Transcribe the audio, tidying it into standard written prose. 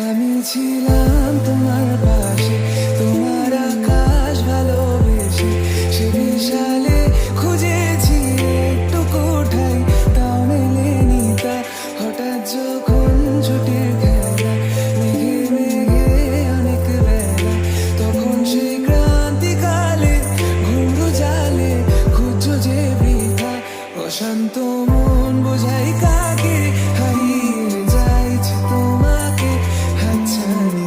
আমি ছিলাম তোমার পাশে, তোমার আকাশ ভালোবেসে, সে বিশালে খুঁজেছি একটু কোঠায়, তাও মেলেনি তা। হঠাৎ যখন ছুটির খেলা, মেঘে মেঘে অনেক বেলা, তখন সেই ক্রান্তিকালে ঘুমরু জালে খুঁজো যে বৃথা। অশান্ত মন বোঝাই কাকে, হারিয়ে যাইছে তোমাকে হাতছানি